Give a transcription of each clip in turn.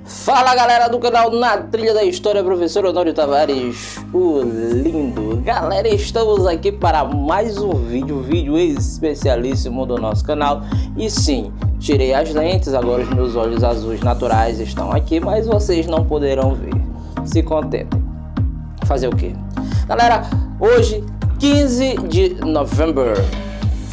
Fala galera do canal Na Trilha da História, professor Honório Tavares, o lindo. Galera, estamos aqui para mais um vídeo especialíssimo do nosso canal. E sim, tirei as lentes, agora os meus olhos azuis naturais estão aqui, mas vocês não poderão ver. Se contentem. Fazer o quê? Galera, hoje, 15 de novembro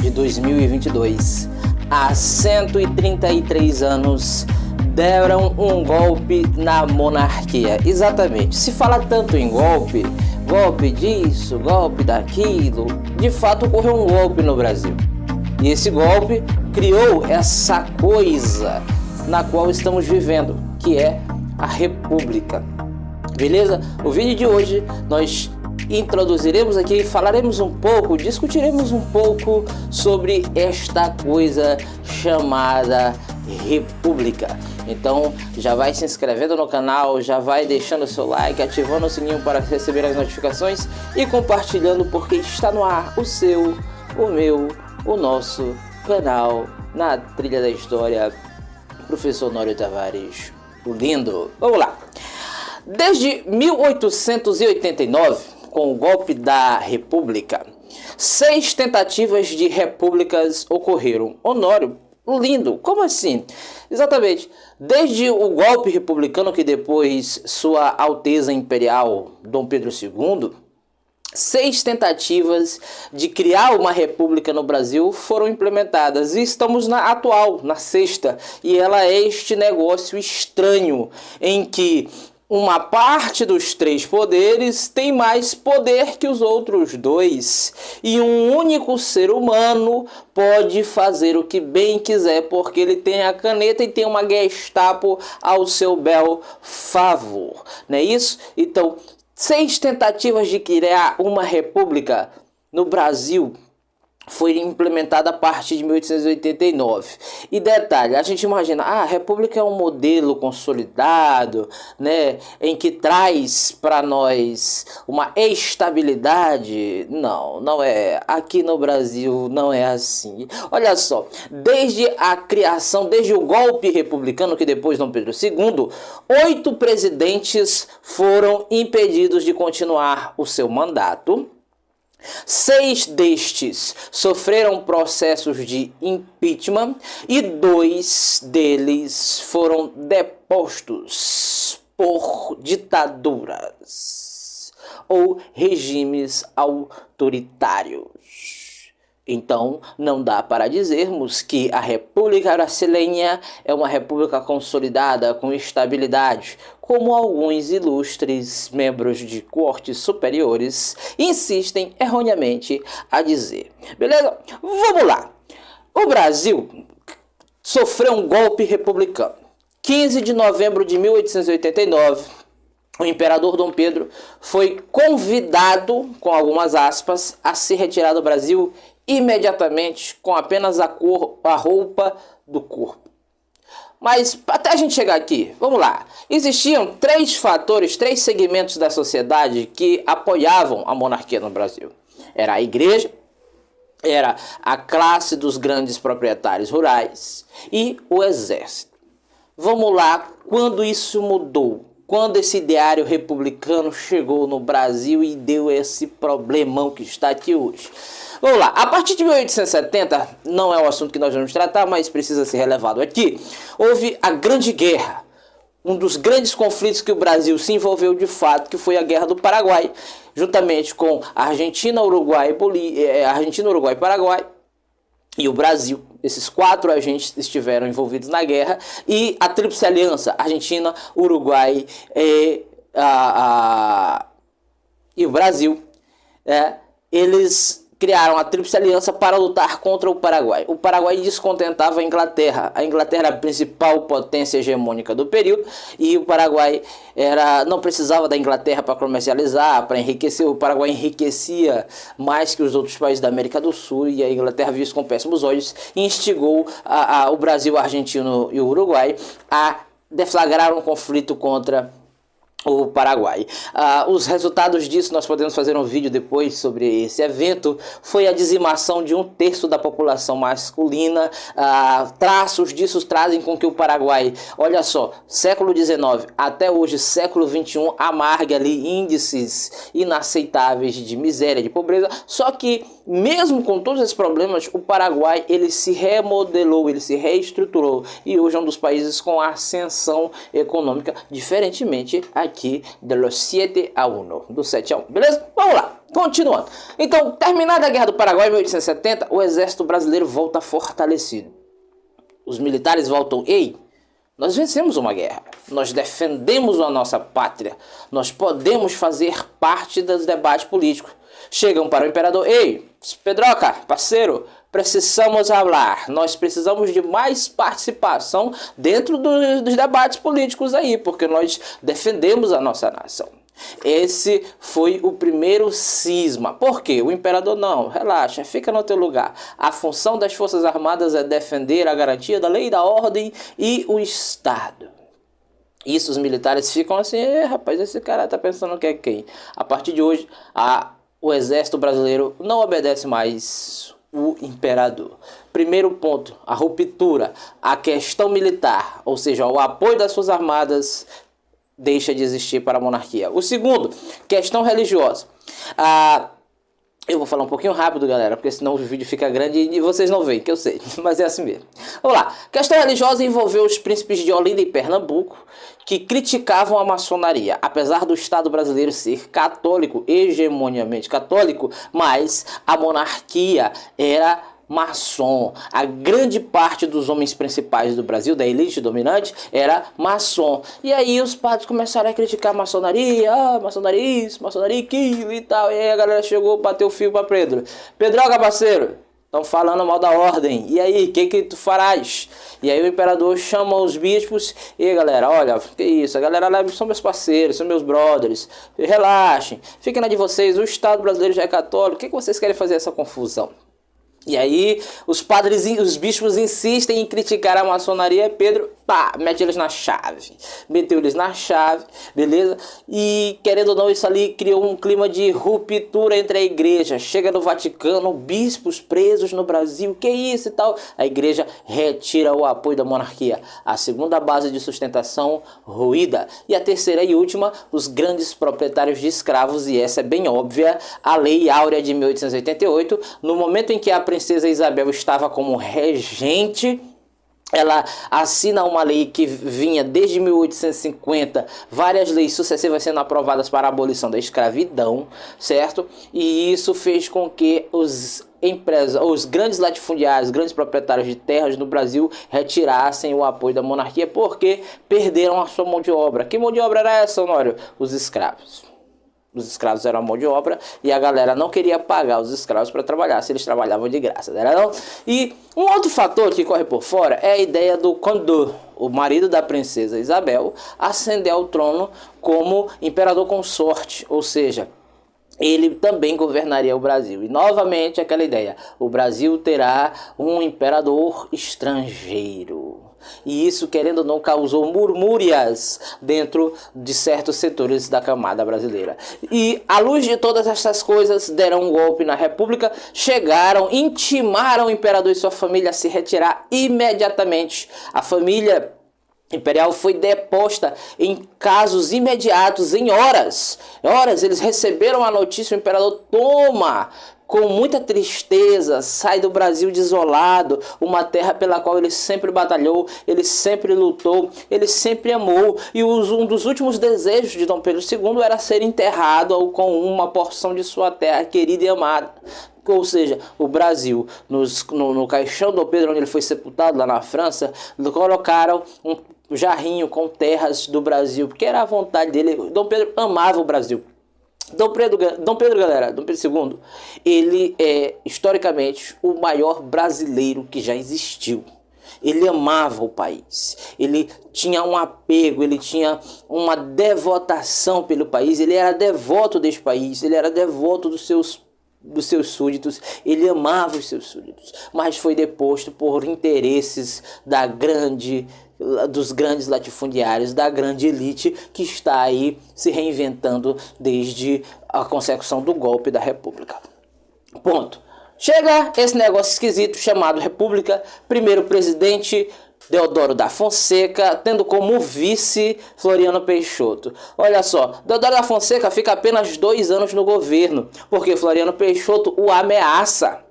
de 2022, há 133 anos, deram um golpe na monarquia. Exatamente. Se fala tanto em golpe, golpe disso, golpe daquilo, de fato ocorreu um golpe no Brasil. E esse golpe criou essa coisa na qual estamos vivendo, que é a República. Beleza? O vídeo de hoje nós introduziremos aqui, falaremos um pouco, discutiremos um pouco sobre esta coisa chamada República. Então já vai se inscrevendo no canal, já vai deixando o seu like, ativando o sininho para receber as notificações e compartilhando, porque está no ar o seu, o meu, o nosso canal Na Trilha da História, professor Honório Tavares, o lindo. Vamos lá. Desde 1889, com o golpe da República, 6 tentativas de repúblicas ocorreram. Honório, lindo, como assim? Exatamente, desde o golpe republicano que depois Sua Alteza Imperial Dom Pedro II, 6 tentativas de criar uma república no Brasil foram implementadas e estamos na atual, na 6ª, e ela é este negócio estranho em que uma parte dos 3 poderes tem mais poder que os outros 2. E um único ser humano pode fazer o que bem quiser, porque ele tem a caneta e tem uma Gestapo ao seu bel favor. Não é isso? Então, 6 tentativas de criar uma república no Brasil foi implementada a partir de 1889. E detalhe, a gente imagina, a república é um modelo consolidado, né, em que traz para nós uma estabilidade. Não, não é. Aqui no Brasil não é assim. Olha só, desde a criação, desde o golpe republicano que depois Dom Pedro II, 8 presidentes foram impedidos de continuar o seu mandato. 6 destes sofreram processos de impeachment e 2 deles foram depostos por ditaduras ou regimes autoritários. Então, não dá para dizermos que a República Brasileira é uma república consolidada com estabilidade, como alguns ilustres membros de cortes superiores insistem erroneamente a dizer. Beleza? Vamos lá. O Brasil sofreu um golpe republicano. 15 de novembro de 1889, o imperador Dom Pedro foi convidado, com algumas aspas, a se retirar do Brasil imediatamente com apenas a roupa do corpo. Mas até a gente chegar aqui, vamos lá. Existiam 3 fatores, 3 segmentos da sociedade que apoiavam a monarquia no Brasil. Era a igreja, era a classe dos grandes proprietários rurais e o exército. Vamos lá, quando isso mudou? Quando esse ideário republicano chegou no Brasil e deu esse problemão que está aqui hoje. Vamos lá, a partir de 1870, não é o assunto que nós vamos tratar, mas precisa ser relevado aqui, houve a Grande Guerra, um dos grandes conflitos que o Brasil se envolveu de fato, que foi a Guerra do Paraguai, juntamente com a Argentina, Uruguai, Paraguai e o Brasil. Esses 4 agentes estiveram envolvidos na guerra, e a Tríplice Aliança, Argentina, Uruguai e o Brasil, eles criaram a Tríplice Aliança para lutar contra o Paraguai. O Paraguai descontentava a Inglaterra. A Inglaterra era a principal potência hegemônica do período, e o Paraguai não precisava da Inglaterra para comercializar, para enriquecer. O Paraguai enriquecia mais que os outros países da América do Sul, e a Inglaterra viu isso com péssimos olhos e instigou o Brasil, a Argentina e o Uruguai a deflagrar um conflito contra o Paraguai. Os resultados disso, nós podemos fazer um vídeo depois sobre esse evento, foi a dizimação de 1/3 da população masculina. Traços disso trazem com que o Paraguai, olha só, século XIX até hoje, século XXI, amargue ali índices inaceitáveis de miséria, de pobreza. Só que, mesmo com todos esses problemas, o Paraguai, ele se remodelou, ele se reestruturou, e hoje é um dos países com ascensão econômica, diferentemente aqui do 7-1, do 7-1, beleza? Vamos lá, continuando. Então, terminada a Guerra do Paraguai em 1870, o exército brasileiro volta fortalecido. Os militares voltam, ei, nós vencemos uma guerra, nós defendemos a nossa pátria, nós podemos fazer parte dos debates políticos. Chegam para o imperador, ei, Pedroca, parceiro, precisamos falar, nós precisamos de mais participação dentro dos debates políticos aí, porque nós defendemos a nossa nação. Esse foi o primeiro cisma. Por quê? O imperador não, relaxa, fica no teu lugar. A função das Forças Armadas é defender a garantia da lei e da ordem e o Estado. Isso, os militares ficam assim, rapaz, esse cara tá pensando que é quem? A partir de hoje, o exército brasileiro não obedece mais o imperador. Primeiro ponto, a ruptura, a questão militar, ou seja, o apoio das Forças Armadas deixa de existir para a monarquia. O segundo, questão religiosa. Eu vou falar um pouquinho rápido, galera, porque senão o vídeo fica grande e vocês não veem, que eu sei, mas é assim mesmo. Vamos lá. Questão religiosa envolveu os príncipes de Olinda e Pernambuco, que criticavam a maçonaria. Apesar do Estado brasileiro ser católico, hegemoniamente católico, mas a monarquia era maçom. A grande parte dos homens principais do Brasil, da elite dominante, era maçom. E aí os padres começaram a criticar a maçonaria, maçonaria isso, maçonaria aquilo e tal. E aí a galera chegou, bateu o fio para Pedro. Pedroca, parceiro, estão falando mal da ordem. E aí, o que tu farás? E aí o imperador chama os bispos. E aí, galera, olha, que isso? A galera lá são meus parceiros, são meus brothers. Relaxem, fiquem na de vocês. O Estado brasileiro já é católico. O que vocês querem fazer essa confusão? E aí os padres, os bispos insistem em criticar a maçonaria. Pedro, pá, mete eles na chave. Meteu eles na chave, beleza? E querendo ou não, isso ali criou um clima de ruptura entre a igreja. Chega no Vaticano, bispos presos no Brasil, que isso e tal. A igreja retira o apoio da monarquia. A segunda base de sustentação ruída. E a terceira e última, os grandes proprietários de escravos. E essa é bem óbvia, a Lei Áurea de 1888, no momento em que a princesa Isabel estava como regente, ela assina uma lei que vinha desde 1850, várias leis sucessivas sendo aprovadas para a abolição da escravidão, certo? E isso fez com que os grandes latifundiários, grandes proprietários de terras no Brasil retirassem o apoio da monarquia, porque perderam a sua mão de obra. Que mão de obra era essa, Honório? Os escravos. Os escravos eram a mão de obra e a galera não queria pagar os escravos para trabalhar, se eles trabalhavam de graça, não? E um outro fator que corre por fora é a ideia do Condor, o marido da princesa Isabel, ascender ao trono como imperador consorte, ou seja, ele também governaria o Brasil. E novamente aquela ideia, o Brasil terá um imperador estrangeiro. E isso, querendo ou não, causou murmúrias dentro de certos setores da camada brasileira. E, à luz de todas essas coisas, deram um golpe na República, intimaram o imperador e sua família a se retirar imediatamente. A família imperial foi deposta em casos imediatos, em horas. Eles receberam a notícia, o imperador toma, com muita tristeza, sai do Brasil desolado, uma terra pela qual ele sempre batalhou, ele sempre lutou, ele sempre amou. E um dos últimos desejos de Dom Pedro II era ser enterrado com uma porção de sua terra querida e amada. Ou seja, o Brasil, no caixão de Dom Pedro, onde ele foi sepultado lá na França, colocaram um jarrinho com terras do Brasil, porque era a vontade dele. Dom Pedro amava o Brasil. Dom Pedro, galera, Dom Pedro II, ele é, historicamente, o maior brasileiro que já existiu. Ele amava o país, ele tinha um apego, ele tinha uma devotação pelo país, ele era devoto deste país, ele era devoto dos seus dos seus súditos, ele amava os seus súditos, mas foi deposto por interesses dos grandes latifundiários, da grande elite que está aí se reinventando desde a consecução do golpe da República. Ponto. Chega esse negócio esquisito chamado República, primeiro presidente Deodoro da Fonseca, tendo como vice Floriano Peixoto. Olha só, Deodoro da Fonseca fica apenas 2 anos no governo, porque Floriano Peixoto o ameaça.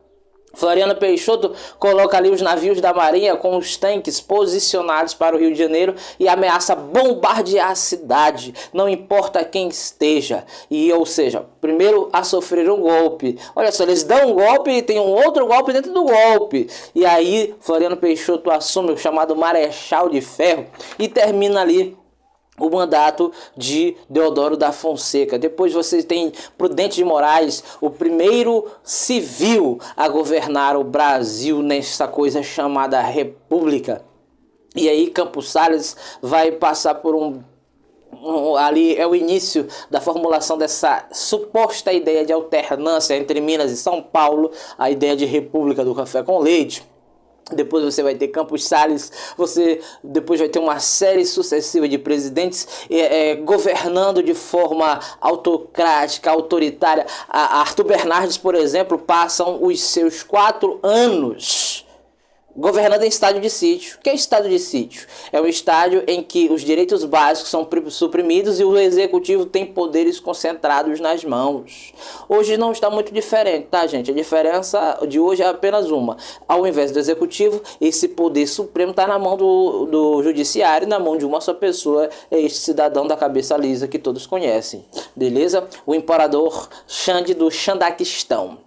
Floriano Peixoto coloca ali os navios da Marinha com os tanques posicionados para o Rio de Janeiro e ameaça bombardear a cidade, não importa quem esteja. Ou seja, primeiro a sofrer um golpe. Olha só, eles dão um golpe e tem um outro golpe dentro do golpe. E aí Floriano Peixoto assume o chamado Marechal de Ferro e termina ali o mandato de Deodoro da Fonseca. Depois você tem Prudente de Moraes, o primeiro civil a governar o Brasil nessa coisa chamada República. E aí Campos Salles vai passar por ali é o início da formulação dessa suposta ideia de alternância entre Minas e São Paulo, a ideia de República do Café com Leite. Depois você vai ter Campos Salles, você depois vai ter uma série sucessiva de presidentes governando de forma autocrática, autoritária. Arthur Bernardes, por exemplo, passam os seus 4 anos governando em estádio de sítio. O que é estádio de sítio? É um estádio em que os direitos básicos são suprimidos e o executivo tem poderes concentrados nas mãos. Hoje não está muito diferente, tá, gente? A diferença de hoje é apenas uma. Ao invés do executivo, esse poder supremo está na mão do judiciário, na mão de uma só pessoa, é este cidadão da cabeça lisa que todos conhecem. Beleza? O imperador Xande do Xandaquistão.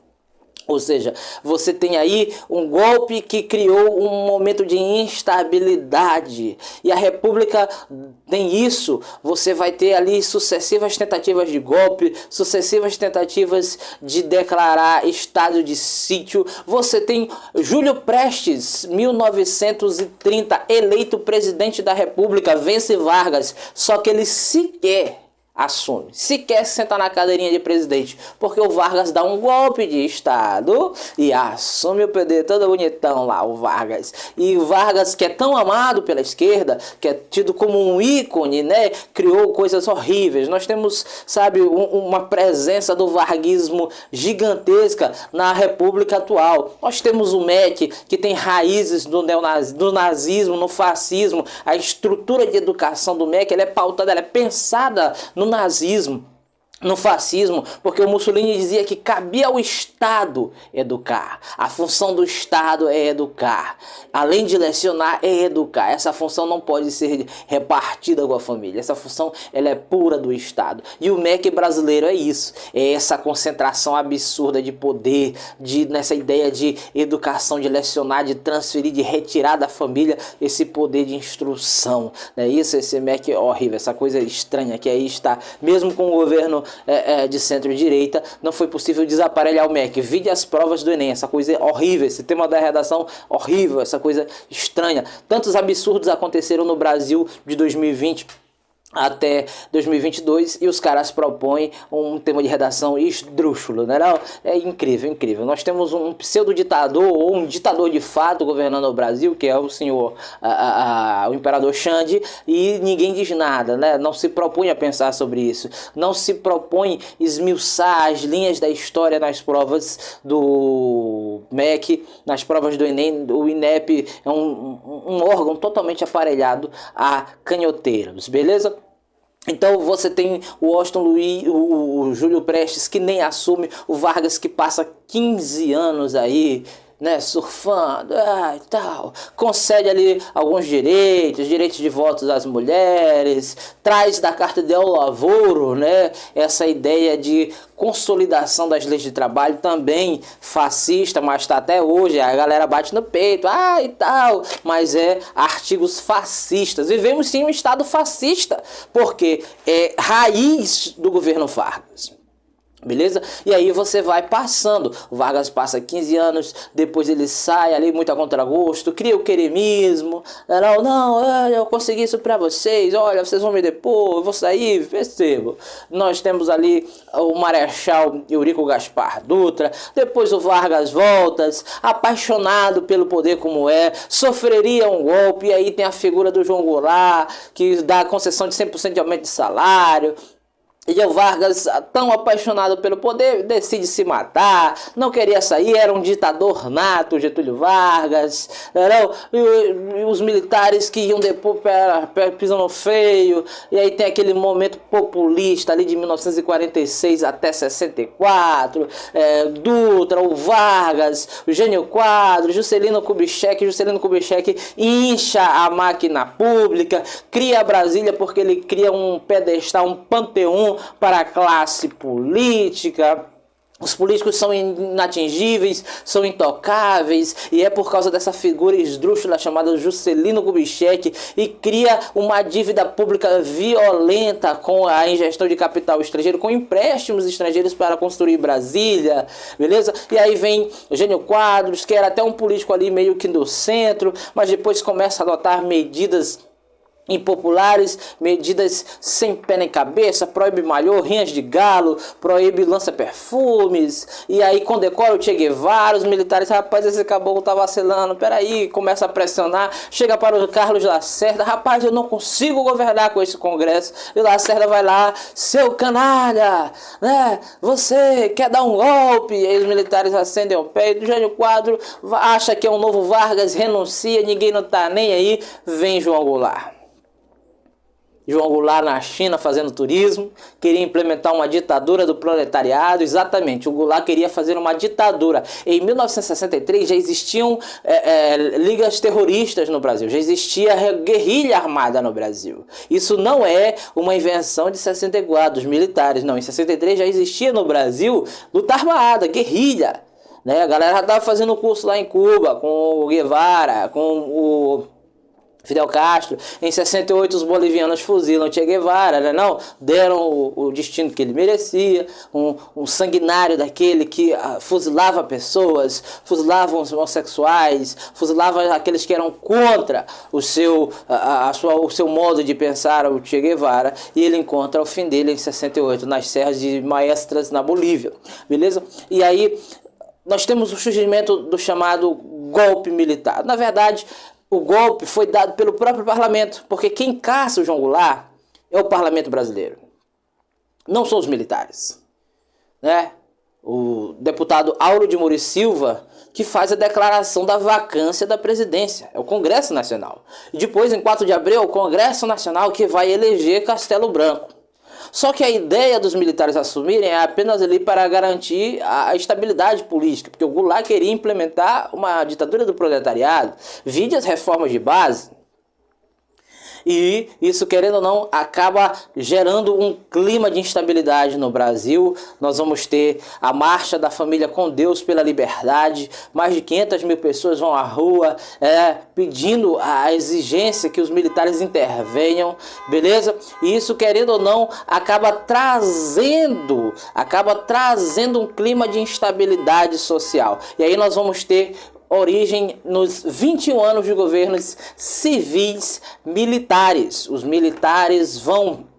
Ou seja, você tem aí um golpe que criou um momento de instabilidade. E a República tem isso. Você vai ter ali sucessivas tentativas de golpe, sucessivas tentativas de declarar estado de sítio. Você tem Júlio Prestes, 1930, eleito presidente da República, vence Vargas. Só que ele sequer senta na cadeirinha de presidente, porque o Vargas dá um golpe de estado e assume o poder todo bonitão lá, o Vargas. E o Vargas, que é tão amado pela esquerda, que é tido como um ícone, né, criou coisas horríveis. Nós temos, sabe, uma presença do varguismo gigantesca na República atual. Nós temos o MEC, que tem raízes do nazismo, no fascismo. A estrutura de educação do MEC, ela é pautada, ela é pensada no nazismo, no fascismo, porque o Mussolini dizia que cabia ao Estado educar. A função do Estado é educar. Além de lecionar, é educar. Essa função não pode ser repartida com a família. Essa função ela é pura do Estado. E o MEC brasileiro é isso. É essa concentração absurda de poder, nessa ideia de educação, de lecionar, de transferir, de retirar da família esse poder de instrução. É isso, esse MEC é horrível, essa coisa estranha que aí está, mesmo com o governo de centro-direita, não foi possível desaparelhar o MEC. Vide as provas do Enem, essa coisa horrível, esse tema da redação horrível, essa coisa estranha. Tantos absurdos aconteceram no Brasil de 2020 até 2022 e os caras propõem um tema de redação esdrúxulo, né? Não, é incrível, incrível. Nós temos um pseudo-ditador ou um ditador de fato governando o Brasil, que é o senhor, o imperador Xande, e ninguém diz nada, né? Não se propõe a pensar sobre isso, não se propõe esmiuçar as linhas da história nas provas do MEC, nas provas do Enem. O INEP é um órgão totalmente aparelhado a canhoteiros, beleza? Então você tem o Washington Luiz, o Júlio Prestes, que nem assume, o Vargas, que passa 15 anos aí, né, surfando e tal, concede ali alguns direitos de votos às mulheres, traz da Carta del Lavoro, né, essa ideia de consolidação das leis de trabalho, também fascista, mas está até hoje, a galera bate no peito, e tal, mas artigos fascistas. Vivemos sim um estado fascista, porque é raiz do governo Vargas. Beleza? E aí você vai passando. O Vargas passa 15 anos, depois ele sai ali muito a contragosto, cria o queremismo. Não, eu consegui isso pra vocês, olha, vocês vão me depor, eu vou sair, percebo. Nós temos ali o Marechal Eurico Gaspar Dutra, depois o Vargas volta, apaixonado pelo poder como sofreria um golpe, e aí tem a figura do João Goulart, que dá a concessão de 100% de aumento de salário. E o Vargas, tão apaixonado pelo poder, decide se matar, não queria sair, era um ditador nato, Getúlio Vargas, não? E os militares que iam depor pisando feio, e aí tem aquele momento populista ali de 1946 até 64, Dutra, o Vargas, o Jânio Quadros, Juscelino Kubitschek incha a máquina pública, cria Brasília porque ele cria um pedestal, um panteão para a classe política. Os políticos são inatingíveis, são intocáveis, e é por causa dessa figura esdrúxula chamada Juscelino Kubitschek, e cria uma dívida pública violenta com a ingestão de capital estrangeiro, com empréstimos estrangeiros para construir Brasília, beleza? E aí vem Jânio Quadros, que era até um político ali meio que do centro, mas depois começa a adotar medidas impopulares, medidas sem pé nem cabeça, proíbe maiô, rinhas de galo, proíbe lança-perfumes, e aí condecora o Che Guevara, os militares, rapaz, esse caboclo tá vacilando, peraí, começa a pressionar, chega para o Carlos Lacerda, rapaz, eu não consigo governar com esse congresso, e Lacerda vai lá, seu canalha, né, você quer dar um golpe, e aí os militares acendem o pé, e o Jânio Quadros acha que é um novo Vargas, renuncia, ninguém não tá nem aí, vem João Goulart. João Goulart na China fazendo turismo, queria implementar uma ditadura do proletariado, exatamente, o Goulart queria fazer uma ditadura. Em 1963 já existiam ligas terroristas no Brasil, já existia guerrilha armada no Brasil. Isso não é uma invenção de 64 dos militares, não, em 63 já existia no Brasil luta armada, guerrilha, né? A galera já estava fazendo curso lá em Cuba, com o Guevara, com o Fidel Castro. Em 68 os bolivianos fuzilam Che Guevara, né? Não, deram o destino que ele merecia, um sanguinário daquele que fuzilava pessoas, fuzilava os homossexuais, fuzilava aqueles que eram contra o seu modo de pensar, o Che Guevara, e ele encontra o fim dele em 68 nas serras de Maestras, na Bolívia, beleza? E aí nós temos o surgimento do chamado golpe militar. Na verdade, o golpe foi dado pelo próprio parlamento, porque quem caça o João Goulart é o parlamento brasileiro, não são os militares, né? O deputado Auro de Moura e Silva que faz a declaração da vacância da presidência, é o Congresso Nacional. E depois, em 4 de abril, é o Congresso Nacional que vai eleger Castelo Branco. Só que a ideia dos militares assumirem é apenas ali para garantir a estabilidade política, porque o Goulart queria implementar uma ditadura do proletariado, vide as reformas de base. E isso, querendo ou não, acaba gerando um clima de instabilidade no Brasil. Nós vamos ter a Marcha da Família com Deus pela Liberdade. Mais de 500 mil pessoas vão à rua pedindo a exigência que os militares intervenham, beleza? E isso, querendo ou não, acaba trazendo um clima de instabilidade social. E aí nós vamos ter origem nos 21 anos de governos civis militares. Os militares vão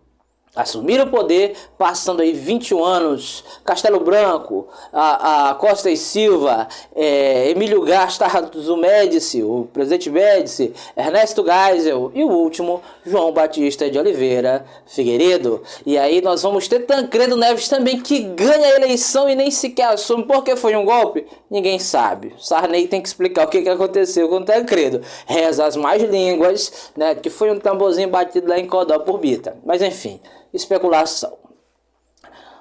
assumir o poder, passando aí 21 anos, Castelo Branco, a Costa e Silva, Emílio Gastardo Médici, o presidente Médici, Ernesto Geisel e o último, João Batista de Oliveira Figueiredo. E aí nós vamos ter Tancredo Neves também, que ganha a eleição e nem sequer assume. Por que foi um golpe? Ninguém sabe. Sarney tem que explicar o que aconteceu com o Tancredo. Reza as más línguas, né, que foi um tamborzinho batido lá em Codó por Bita. Mas enfim, especulação.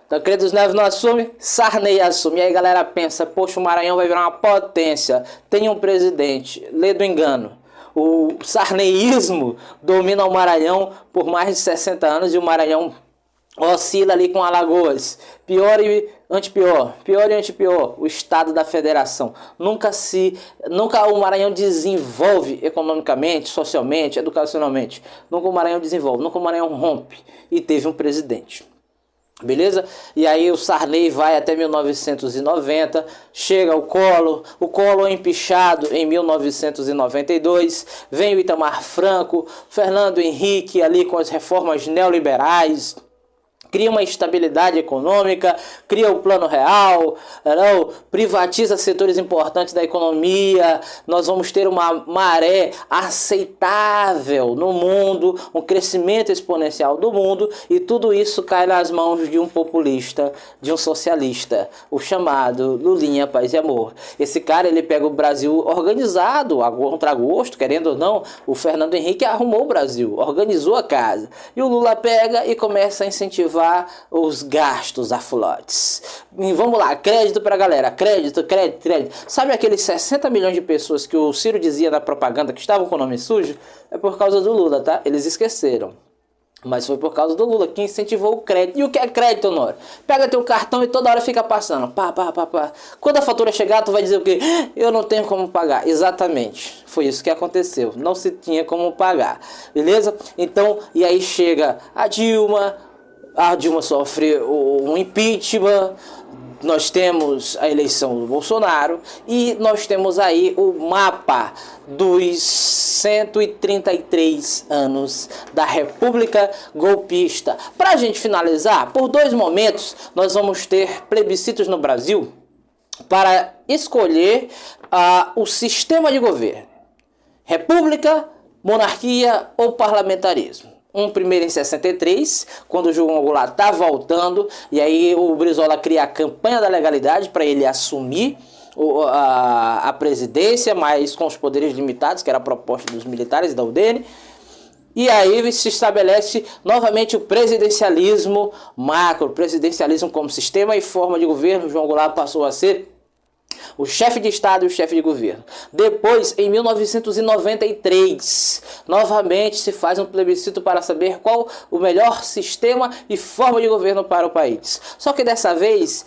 Tancredo Neves não assume, Sarney assume. E aí galera pensa, poxa, o Maranhão vai virar uma potência, tem um presidente, lê do engano. O sarneísmo domina o Maranhão por mais de 60 anos e o Maranhão oscila ali com Alagoas, pior e antepior, o estado da federação. Nunca o Maranhão desenvolve economicamente, socialmente, educacionalmente. Nunca o Maranhão desenvolve, nunca o Maranhão rompe. E teve um presidente. Beleza? E aí o Sarney vai até 1990, chega o Collor é empichado em 1992, vem o Itamar Franco, Fernando Henrique ali com as reformas neoliberais, cria uma estabilidade econômica, cria o Plano Real, não, privatiza setores importantes da economia, nós vamos ter uma maré aceitável no mundo, um crescimento exponencial do mundo, e tudo isso cai nas mãos de um populista, de um socialista, o chamado Lulinha Paz e Amor. Esse cara, ele pega o Brasil organizado, a contragosto, querendo ou não, o Fernando Henrique arrumou o Brasil, organizou a casa, e o Lula pega e começa a incentivar os gastos aflotes. E vamos lá, crédito pra galera, crédito. Sabe aqueles 60 milhões de pessoas que o Ciro dizia na propaganda que estavam com o nome sujo? É por causa do Lula, tá? Eles esqueceram. Mas foi por causa do Lula que incentivou o crédito. E o que é crédito, Honório? Pega teu cartão e toda hora fica passando. Pá. Quando a fatura chegar, tu vai dizer o quê? Eu não tenho como pagar. Exatamente. Foi isso que aconteceu. Não se tinha como pagar. Beleza? Então, e aí chega a Dilma. A Dilma sofre um impeachment, nós temos a eleição do Bolsonaro e nós temos aí o mapa dos 133 anos da República Golpista. Para a gente finalizar, por 2 momentos nós vamos ter plebiscitos no Brasil para escolher o sistema de governo: república, monarquia ou parlamentarismo. Um primeiro em 63, quando o João Goulart está voltando, e aí o Brizola cria a campanha da legalidade para ele assumir a presidência, mas com os poderes limitados, que era a proposta dos militares da UDN. E aí se estabelece novamente o presidencialismo macro, presidencialismo como sistema e forma de governo. O João Goulart passou a ser o chefe de Estado e o chefe de governo. Depois, em 1993, novamente se faz um plebiscito para saber qual o melhor sistema e forma de governo para o país. Só que dessa vez,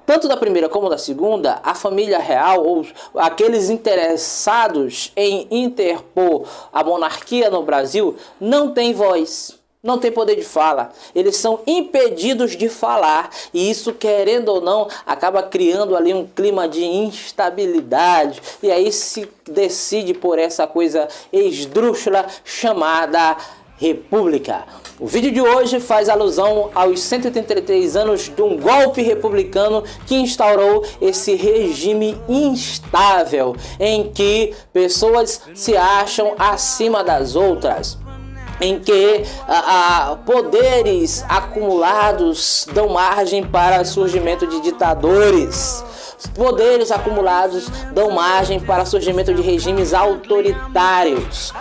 tanto da primeira como da segunda, a família real, ou aqueles interessados em interpor a monarquia no Brasil, não tem voz. Não tem poder de fala, eles são impedidos de falar, e isso, querendo ou não, acaba criando ali um clima de instabilidade, e aí se decide por essa coisa esdrúxula chamada República. O vídeo de hoje faz alusão aos 183 anos de um golpe republicano que instaurou esse regime instável, em que pessoas se acham acima das outras, em que poderes acumulados dão margem para o surgimento de ditadores. Poderes acumulados dão margem para o surgimento de regimes autoritários.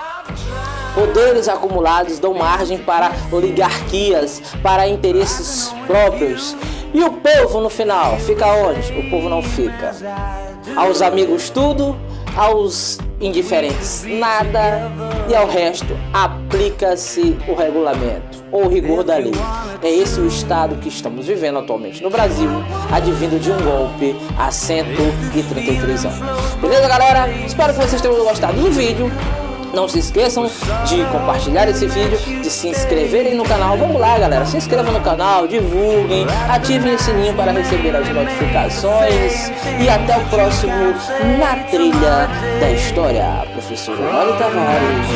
Poderes acumulados dão margem para oligarquias, para interesses próprios. E o povo no final fica onde? O povo não fica. Aos amigos tudo, aos indiferentes nada, e ao resto aplica-se o regulamento ou o rigor da lei. É esse o estado que estamos vivendo atualmente no Brasil, advindo de um golpe há 133 anos. Beleza, galera? Espero que vocês tenham gostado do vídeo. Não se esqueçam de compartilhar esse vídeo, de se inscreverem no canal. Vamos lá, galera, se inscrevam no canal, divulguem, ativem o sininho para receber as notificações. E até o próximo Na Trilha da História. Professor Honório Tavares.